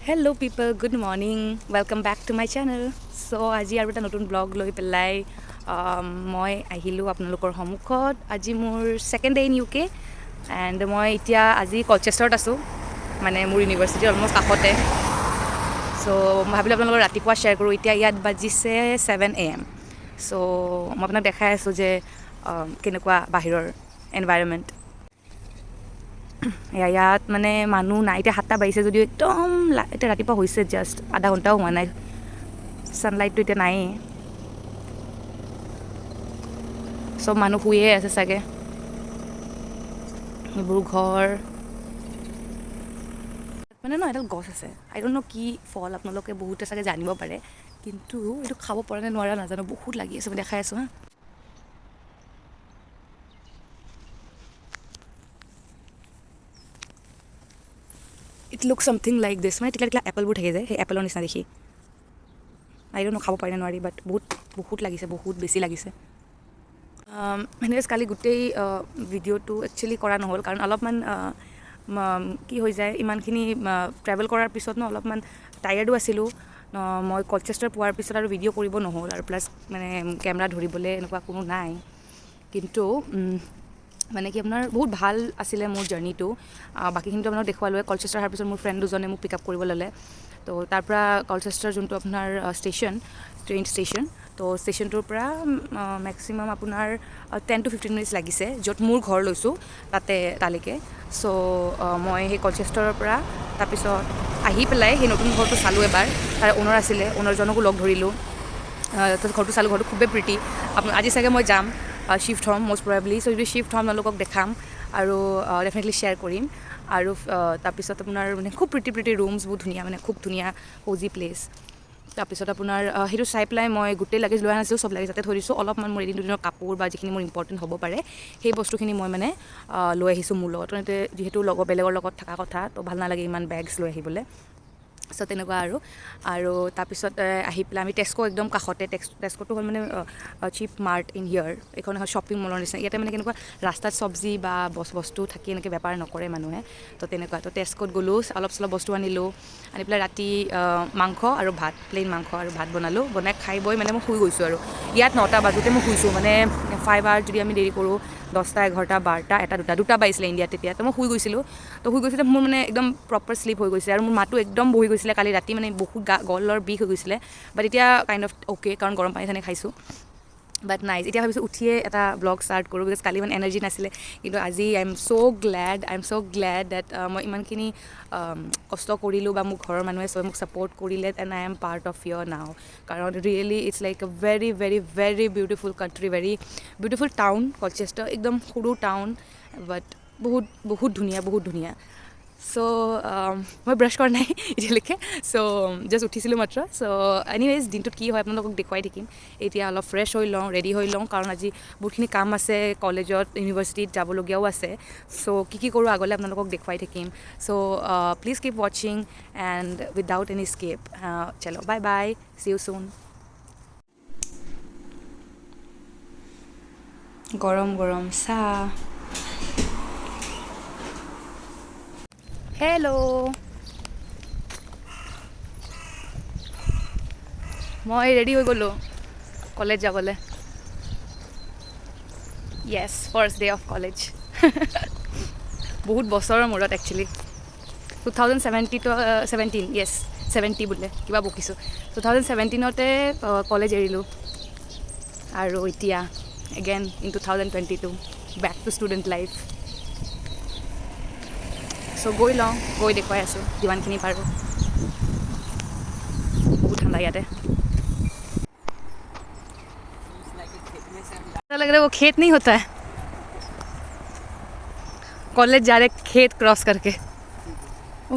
Hello people, good morning. Welcome back to my channel. So আজি আৰু এটা নতুন ব্লগ লৈ পেলাই মই আহিলোঁ আপোনালোকৰ সন্মুখত। আজি মোৰ second day in UK and মই এতিয়া আজি কলচেষ্টাৰত আছোঁ, মানে মোৰ ইউনিভাৰ্চিটিৰ অলমষ্ট কাষতে। চ' মই ভাবিলোঁ আপোনালোকৰ ৰাতিপুৱা শ্বেয়াৰ কৰোঁ। এতিয়া ইয়াত বাজিছে 7 AM। চ' মই আপোনাক দেখাই আছোঁ যে কেনেকুৱা বাহিৰৰ এনভাইৰনমেণ্ট। ইয়াত মানে মানুহ নাই, এতিয়া 7টা বাজিছে যদিও একদম এতিয়া ৰাতিপুৱা হৈছে, জাষ্ট আধা ঘণ্টাও হোৱা নাই, ছানলাইটটো এতিয়া নায়েই, চব মানুহ শুয়ে আছে চাগে। এইবোৰ ঘৰ মানে ন, এডাল গছ আছে, আই ডোণ্ট ন' কি ফল, আপোনালোকে বহুতে চাগে জানিব পাৰে, কিন্তু এইটো খাব পৰা নে নোৱাৰা নাজানো, বহুত লাগি আছে। মই দেখাই আছোঁ হা। ইট লুক চামথিং লাইক দিছ, মানে টিকলা টিকলা এপলবোৰ থাকে যে, সেই এপলৰ নিচিনা দেখি। আই ডোণ্ট ন' খাব পাৰে নে নোৱাৰি, বাট বহুত লাগিছে, বহুত বেছি লাগিছে। এনিৱেজ কালি গোটেই ভিডিঅ'টো একচুৱেলি কৰা নহ'ল, কাৰণ অলপমান কি হৈ যায়, ইমানখিনি ট্ৰেভেল কৰাৰ পিছত ন অলপমান টায়াৰ্ডো আছিলোঁ। মই কলচেষ্টাৰ পোৱাৰ পিছত আৰু ভিডিঅ' কৰিব নহ'ল, আৰু প্লাছ মানে কেমেৰা ধৰিবলৈ এনেকুৱা কোনো নাই। কিন্তু মানে কি আপোনাৰ বহুত ভাল আছিলে মোৰ জাৰ্ণিটো। বাকীখিনিতো আপোনাক দেখুৱালোৱে। কলচেষ্টাৰ অহাৰ পিছত মোৰ ফ্ৰেণ্ড দুজনে মোক পিক আপ কৰিব ল'লে। তো তাৰপৰা কলচেষ্টাৰ যোনটো আপোনাৰ ট্ৰেইন ষ্টেচন, তো ষ্টেচনটোৰ পৰা মেক্সিমাম আপোনাৰ 10 to 15 মিনিটছ লাগিছে, য'ত মোৰ ঘৰ লৈছোঁ তালৈকে। চ' মই সেই কলচেষ্টাৰৰ পৰা তাৰপিছত আহি পেলাই সেই নতুন ঘৰটো চালোঁ এবাৰ। তাৰ অ'নাৰ আছিলে, অ'নাৰজনকো লগ ধৰিলোঁ। তাৰপিছত ঘৰটো চালোঁ, ঘৰটো খুবেই প্ৰিটি। আজি চাগে মই যাম, শ্বিফ্ট হ'ম মষ্ট প্ৰবেবলি। চ' যদি শ্বিফ্ট হ'ম আপোনালোকক দেখাম আৰু ডেফিনেটলি শ্বেয়াৰ কৰিম। আৰু তাৰপিছত আপোনাৰ মানে খুব প্ৰিটি ৰুমছ, বহুত ধুনীয়া, মানে খুব ধুনীয়া কোজি প্লেচ। তাৰপিছত আপোনাৰ সেইটো চাই পেলাই মই গোটেই লাগেজ লৈ আনিছোঁ, চব লাগেজ তাতে থৈ দিছোঁ। অলপমান মোৰ এদিন দুদিনৰ কাপোৰ বা যিখিনি মোৰ ইম্পৰ্টেণ্ট হ'ব পাৰে সেই বস্তুখিনি মই মানে লৈ আহিছোঁ মোৰ লগত। যিহেতু বেলেগৰ লগত থকা কথা, তো ভাল নালাগে ইমান বেগছ লৈ আহিবলৈ। চ' তেনেকুৱা আৰু তাৰপিছত আহি পেলাই আমি টেস্কো একদম কাষতে। টেস্কোটো হ'ল মানে চিপ মাৰ্ট ইন হিয়াৰ, এইখন এখন শ্বপিং মলৰ নিচিনা। ইয়াতে মানে কেনেকুৱা ৰাস্তাত চব্জি বা বস্তু থাকি এনেকৈ বেপাৰ নকৰে মানুহে, তো তেনেকুৱা। তো টেস্কোত গ'লোঁ, অলপ চলপ বস্তু আনিলোঁ। আনি পেলাই ৰাতি মাংস আৰু ভাত, প্লেইন মাংস আৰু ভাত বনালোঁ। বনাই খাই বৈ মানে মই শুই গৈছোঁ। আৰু ইয়াত 9টা বাজোতে মই শুইছোঁ, মানে 5 hours যদি আমি দেৰি কৰোঁ, 10টা 11টা 12টা 1টা 2টা বাজিছিলে ইণ্ডিয়াত তেতিয়া। তো মই শুই গৈছিলোঁ। তো মোৰ মানে একদম প্ৰপাৰ শ্লিপ হৈ গৈছে, আৰু মোৰ মাতো একদম বহি গৈছিলে কালি ৰাতি, মানে বহুত গলৰ বিষ হৈ গৈছিলে। বাট এতিয়া কাইণ্ড অফ অ'কে, কাৰণ গৰম পানী চানী খাইছোঁ। বাট নাইচ, এতিয়া ভাবিছোঁ উঠিয়ে এটা ব্লগ ষ্টাৰ্ট কৰোঁ, বিকজ কালি ইমান এনাৰ্জি নাছিলে। কিন্তু আজি I am so' glad that মই ইমানখিনি কষ্ট কৰিলোঁ, বা মোৰ ঘৰৰ মানুহে চবে মোক ছাপৰ্ট কৰিলে, and I am part of your now. কাৰণ really it's like a very very very beautiful country, very beautiful town Colchester. একদম সৰু টাউন, বাট বহুত বহুত ধুনীয়া, বহুত ধুনীয়া। চ' মই ব্ৰাছ কৰা নাই এতিয়ালৈকে, চ' জাষ্ট উঠিছিলোঁ মাত্ৰ। চ' এনিৱেজ দিনটোত কি হয় আপোনালোকক দেখুৱাই থাকিম। এতিয়া অলপ ফ্ৰেছ হৈ লওঁ, ৰেডি হৈ লওঁ, কাৰণ আজি বহুতখিনি কাম আছে, কলেজত ইউনিভাৰ্চিটিত যাবলগীয়াও আছে। চ' কি কৰোঁ আগলৈ আপোনালোকক দেখুৱাই থাকিম। চ' প্লিজ কিপ ৱাচিং এণ্ড উইদাউট এনি স্কিপ। চলো bye bye, C you soon. গৰম গৰম চাহ। হেল্ল', মই ৰেডি হৈ গ'লোঁ কলেজ যাবলৈ। য়েছ, ফাৰ্ষ্ট ডে অফ কলেজ। বহুত বছৰৰ মূৰত একচুৱেলি। 2017 য়েছ 70 বোলে, কিবা বকিছোঁ। 2017 কলেজ এৰিলোঁ, আৰু এতিয়া again in 2022 back to student life. So' গৈ দেখুৱাই আছোঁ যিমানখিনি পাৰোঁ। বহুত ঠাণ্ডা ইয়াতে। लग रहा है वो खेत नहीं होता है, कॉलेज जा रहे खेत क्रॉस करके।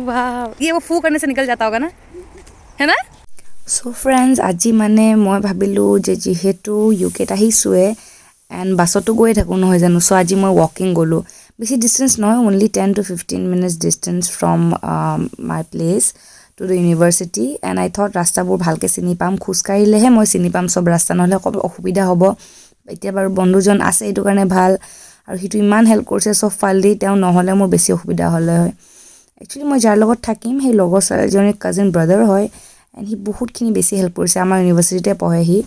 वाह, ये वो फू करने से निकल जाता होगा ना, है ना। চ' ফ্ৰেণ্ডছ, আজি মানে মই ভাবিলোঁ যে যিহেতু ইউকেত আহিছোঁৱে এণ্ড বাছতো গৈয়ে থাকোঁ নহয় জানো, চ' আজি মই ৱাকিং গ'লোঁ। বেছি ডিষ্টেঞ্চ নহয়, only 10 to 15 minutes distance from my place to the university. And I thought ৰাস্তাবোৰ ভালকৈ চিনি পাম, খোজকাঢ়িলেহে মই চিনি পাম চব ৰাস্তা, নহ'লে অকণ অসুবিধা হ'ব। এতিয়া বাৰু বন্ধুজন আছে, এইটো কাৰণে ভাল, আৰু সিটো ইমান হেল্প কৰিছে চব ফালদি, তেওঁ নহ'লে মোৰ বেছি অসুবিধা হ'লে হয়। একচুৱেলি মই যাৰ লগত থাকিম সেই লগৰ ছোৱালীজনীৰ কাজিন ব্ৰাদাৰ হয় এণ্ড সি বহুতখিনি বেছি হেল্প কৰিছে আমাৰ ইউনিভাৰ্চিটিতে পঢ়ে সি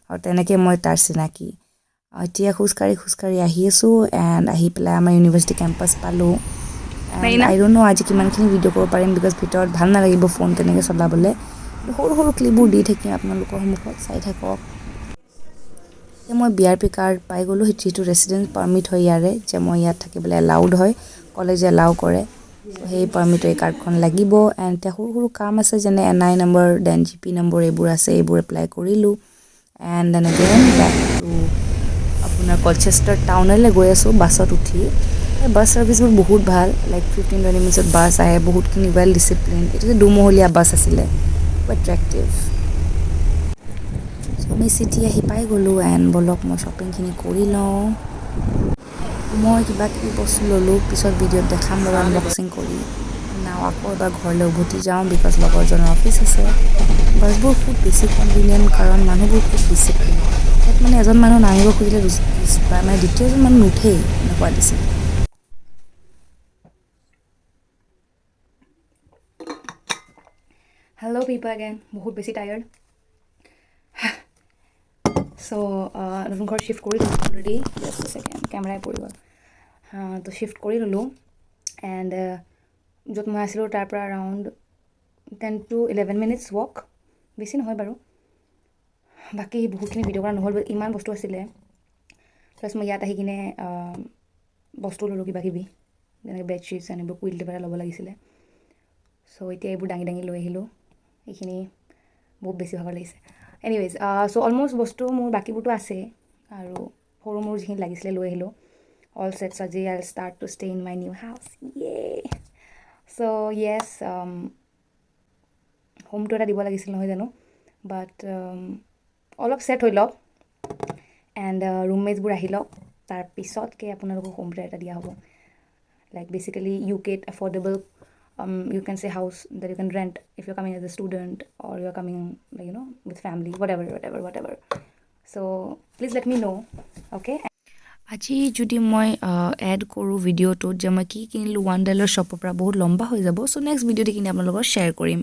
আৰু তেনেকৈ মই তাৰ চিনাকি এতিয়া খোজকাঢ়ি আহি আছোঁ এণ্ড আহি পেলাই আমাৰ ইউনিভাৰ্চিটি কেম্পাছ পালোঁ এণ্ড আই ডোণ্ট ন' আজি কিমানখিনি ভিডিঅ' কৰিব পাৰিম বিকজ ভিতৰত ভাল নালাগিব ফোন তেনেকৈ চলাবলৈ সৰু সৰু ক্লিপবোৰ দি থাকিম আপোনালোকৰ সন্মুখত চাই থাকক এতিয়া মই BRP কাৰ্ড পাই গ'লোঁ যিটো ৰেচিডেঞ্চ পাৰ্মিট হয় ইয়াৰে যে মই ইয়াত থাকিবলৈ এলাউড হয় কলেজে এলাউ কৰে সেই পাৰ্মিটৰ এই কাৰ্ডখন লাগিব এণ্ড এতিয়া সৰু সৰু কাম আছে যেনে NI number then GP number এইবোৰ আছে এইবোৰ এপ্লাই কৰিলোঁ and then again back to আপোনাৰ কলচেষ্টাৰ টাউনলৈ গৈ আছোঁ বাছত উঠি বাছ ছাৰ্ভিচবোৰ বহুত ভাল লাইক 15-20 মিনিটত বাছ আহে বহুতখিনি ৱেল ডিচিপ্লিন এইটো যে দুমহলীয়া বাছ আছিলে এট্ৰেক্টিভ চ' আমি চিটি আহি পাই গ'লোঁ এণ্ড বলক মই শ্বপিংখিনি কৰি লওঁ মই কিবা কিবি বস্তু ল'লোঁ পিছত ভিডিঅ'ত দেখাম বাৰু আনবক্সিং কৰি নাও আকৌ এবাৰ ঘৰলৈ উভতি যাওঁ বিকজ লগৰজনৰ অফিচ আছে বাছবোৰ খুব বেছি কনভিনিয়েণ্ট কাৰণ মানুহবোৰ খুব ডিচিপ্লিন তাত মানে এজন মানুহ নামিব খুজিলে মানে দ্বিতীয়জন মানুহ নুঠেই এনেকুৱা ডিচিপ্লিন হেল্ল' পিপল এগেইন বহুত বেছি টায়াৰ্ড চ' নতুন ঘৰ শ্বিফ্ট কৰি দিলোঁ অলৰেডি জাষ্ট ছেকেণ্ড কেমেৰাই পৰি গ'ল তো শ্বিফ্ট কৰি ল'লোঁ এণ্ড য'ত মই আছিলোঁ তাৰ পৰা এৰাউণ্ড 10 to 11 মিনিটছ ৱক বেছি নহয় বাৰু বাকী বহুতখিনি ভিডিঅ' কৰা নহ'ল ইমান বস্তু আছিলে প্লাছ মই ইয়াত আহি কিনে বস্তু ল'লোঁ কিবা কিবি যেনেকৈ বেডশ্বীটছ আনিব কুইল পেপাৰ ল'ব লাগিছিলে চ' এতিয়া এইবোৰ দাঙি দাঙি লৈ আহিলোঁ এইখিনি বহুত বেছি ভাগৰ লাগিছে এনিৱেজ চ' অলম'ষ্ট বস্তু মোৰ বাকীবোৰতো আছেই আৰু সৰু মোৰ যিখিনি লাগিছিলে লৈ আহিলোঁ অল ছেটছ আজি I start to stay in my new house so' yes হোমটো এটা দিব লাগিছিল নহয় জানো বাট অলপ ছেট হৈ লওক এণ্ড ৰুমমেটছবোৰ আহি লওক তাৰপিছতকৈ আপোনালোকক হোম এটা দিয়া হ'ব লাইক বেচিকেলি UKত affordable you can say house that you can rent if you're coming as a student or you're coming like with family whatever so please let me know okay আজি যদি মই add কৰোঁ ভিডিঅ'টোত যে মই কি কিনিলোঁ $1 শ্বপৰ পৰা বহুত লম্বা হৈ যাব চ' নেক্সট ভিডিঅ'টো কিনি আপোনালোকৰ শ্বেয়াৰ কৰিম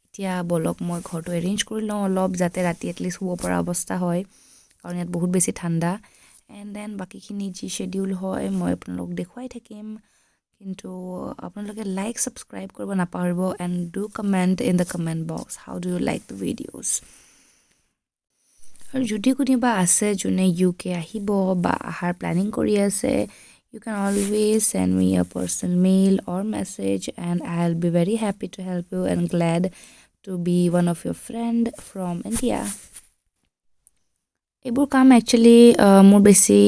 এতিয়া বলক মই ঘৰটো এৰেঞ্জ কৰি লওঁ অলপ যাতে ৰাতি এটলিষ্ট শুব পৰা অৱস্থা হয় কাৰণ ইয়াত বহুত বেছি ঠাণ্ডা এণ্ড দেন বাকীখিনি যি শ্বেডিউল হয় মই আপোনালোকক দেখুৱাই থাকিম কিন্তু আপোনালোকে লাইক ছাবস্ক্ৰাইব কৰিব নাপাহৰিব and do comment in the comment box how do you like the videos আৰু যদি কোনোবা আছে যোনে UK আহিব বা অহাৰ প্লেনিং কৰি আছে you can always send me a personal mail or message and I'll be very happy to help you and glad to be one of your friend from India এইবোৰ কাম একচুৱেলি মোৰ বেছি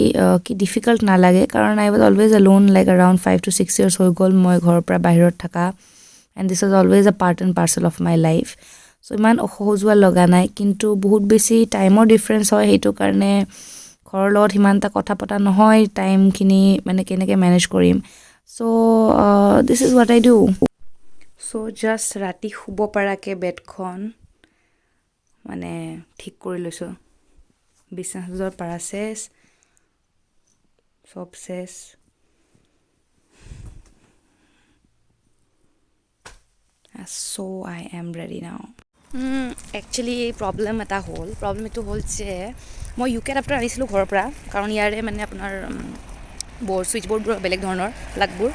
কি ডিফিকাল্ট নালাগে কাৰণ I was always alone like around 5 to 6 years হৈ গ'ল মই ঘৰৰ পৰা বাহিৰত থকা and this is always A part and parcel of my life চ' ইমান অসহযোৱা লগা নাই কিন্তু বহুত বেছি টাইমৰ ডিফাৰেঞ্চ হয় সেইটো কাৰণে ঘৰৰ লগত সিমান এটা কথা পতা নহয় টাইমখিনি মানে কেনেকৈ মেনেজ কৰিম so' this is what I do so' just ৰাতি শুব পৰাকৈ বেডখন মানে ঠিক কৰি লৈছোঁ বিছনা সাজৰ পাৰা চেচ চব চেচ চ' আই এম ৰেডি নাও একচুৱেলি প্ৰব্লেম এইটো হ'ল যে মই UK এডাপ্টাৰ আনিছিলোঁ ঘৰৰ পৰা কাৰণ ইয়াৰে মানে আপোনাৰ ছুইচ বৰ্ডবোৰ বেলেগ ধৰণৰ প্লাগবোৰ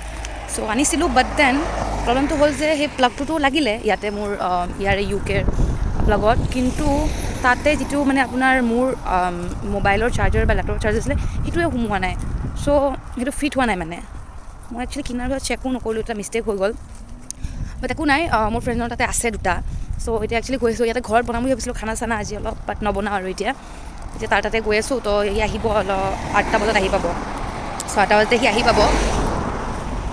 চ' আনিছিলোঁ বাট দেন প্ৰব্লেমটো হ'ল যে সেই প্লাগটোতো লাগিলে ইয়াতে মোৰ ইয়াৰে UKৰ প্লাগত কিন্তু তাতে যিটো মানে আপোনাৰ মোৰ মোবাইলৰ চাৰ্জাৰ বা লেপটপৰ চাৰ্জাৰ আছিলে সেইটোৱে সোমোৱা নাই চ' সেইটো ফিট হোৱা নাই মানে মই একচুৱেলি কিনাৰ পিছত চেকো নকৰিলোঁ এটা মিষ্টেক হৈ গ'ল বাট একো নাই মোৰ ফ্ৰেণ্ডৰ তাতে আছে দুটা চ' এতিয়া একচুৱেলি গৈ আছোঁ ইয়াতে ঘৰত বনাম বুলি ভাবিছিলোঁ খানা চানা আজি অলপ বাট নবনাওঁ আৰু এতিয়া তাৰ তাতে গৈ আছোঁ তো সি আহিব অলপ 8টা বজাত আহি পাব 6টা বজাতে সি আহি পাব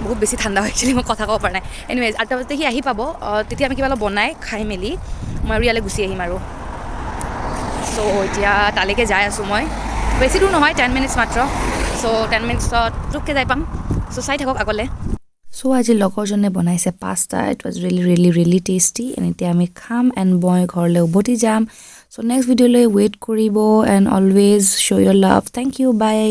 বহুত বেছি ঠাণ্ডা হয় একচুৱেলি মই কথা ক'ব পৰা নাই এনিৱেজ 8টা বজাতে সি আহি পাব তেতিয়া আমি কিবা অলপ বনাই খাই মেলি মই আৰু ইয়ালৈ গুচি আহিম আৰু চ' এতিয়া তালৈকে যাই আছোঁ মই বেছি দূৰ নহয় 10 মিনিটছ মাত্ৰ চ' 10 মিনিটছত টুককৈ যাই পাম চ' চাই থাকক আগলৈ চ' আজি লগৰজনে বনাইছে pasta it was really tasty and এতিয়া আমি খাম এণ্ড মই ঘৰলৈ উভতি যাম চ' নেক্সট ভিডিঅ'লৈ ৱেইট কৰিব and always show' your love thank you by